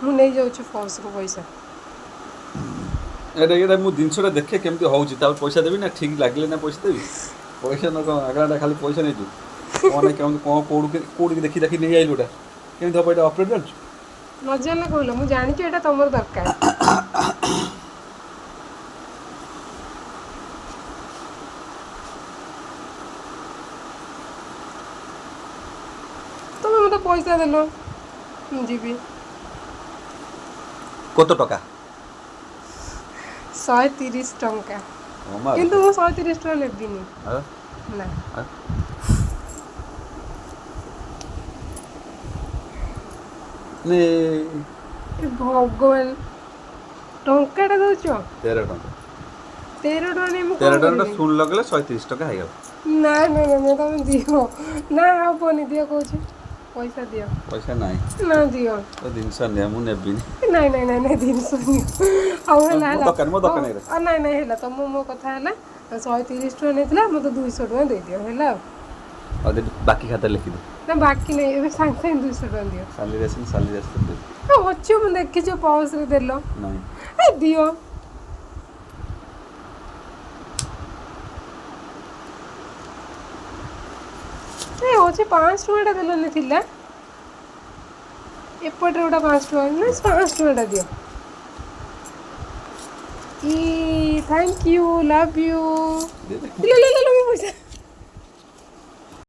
ମୁଁ ନେଇଯାଉଛି ପର୍ସରୁ ପଇସା। ଏଇଟା ମୁଁ ଜିନିଷଟା ଦେଖେ କେମିତି ହେଉଛି ତାପରେ ପଇସା ଦେବି ନା, ଠିକ୍ ଲାଗିଲେ ନା ପଇସା ଦେବି। ପଇସା ନ କ'ଣ ଆଗଟା ଖାଲି ପଇସା ନେଇଛୁ କ'ଣ ନାହିଁ, କେମିତି କ'ଣ କେଉଁଠିକି ଦେଖି ନେଇ ଆଇଲୁ ଏଇଟା କେମିତି ହେବ, ଏଇଟା ଅପଡ଼େଟ୍ ଜାଣିଛୁ। ନ ଜାଣିଲେ କହିଲ, ମୁଁ ଜାଣିଛି ଏଇଟା ତମର ଦରକାର। ତମେ ମୋତେ ପଇସା ଦେଲ, ମୁଁ ଯିବି। কত টাকা? 130 ଟଙ୍କା। আমার କିନ୍ତୁ ମୁଁ 130 ଟଙ୍କା ନେବିନି ନା। ଭଗବାନ, ଟଙ୍କାଟା ଦଉଛ? 13 ଟଙ୍କା। 13 ଟଙ୍କା ନେଇ ମୁଁ 13 କ'ଣ ଟଙ୍କା କରିବି? ଶୁଣି ଲଗେଇଲେ 130 ଟଙ୍କା ହେଇଗଲା। ନା ତମେ ଦିଅ। ନା ହବନି, ଦିଅ କହୁଛି, ପଇସା ଦିଅ। ପଇସା ନାହିଁ ନା ଦିଅ। ତ ଜିନିଷ ନିଅ, ମୁଁ ନେବିନି। ନାଇଁ ଜିନିଷ ନିଅ। ହଉ ହେଲା ମୋ ହେଲା। ଦୋକାନ ମୋ ହଉ ଦୋକାନରେ ନାଇଁ ହେଲା, ତମ ମୋ କଥା ହେଲା। 130 ଟଙ୍କା ନେଇଥିଲା, ମୋତେ 200 ଟଙ୍କା ଦେଇଦିଅ ହେଲା। ଆଉ ବାକି ଖାତାରେ ଲେଖିଦେ। ନା ବାକି ନେଇ, ଏବେ ସାଙ୍ଗେ ସାଙ୍ଗେ 200 ଟଙ୍କା ଦିଅ। ସାଲେରୀ ଆସିଲେ ଅଛି, ମୁଁ ଦେଖିଛି ପର୍ସରେ ଦେଲ। ନାହିଁ। ଦିଅ। ଅଛି 5 ଟଙ୍କାଟା ଦେଲନି ଥିଲା, ଏପଟରେ ଗୋଟା 5 ଟଙ୍କା ନା, 5 ଟଙ୍କାଟା ଦିଅ। Thank you, love you. ପଇସା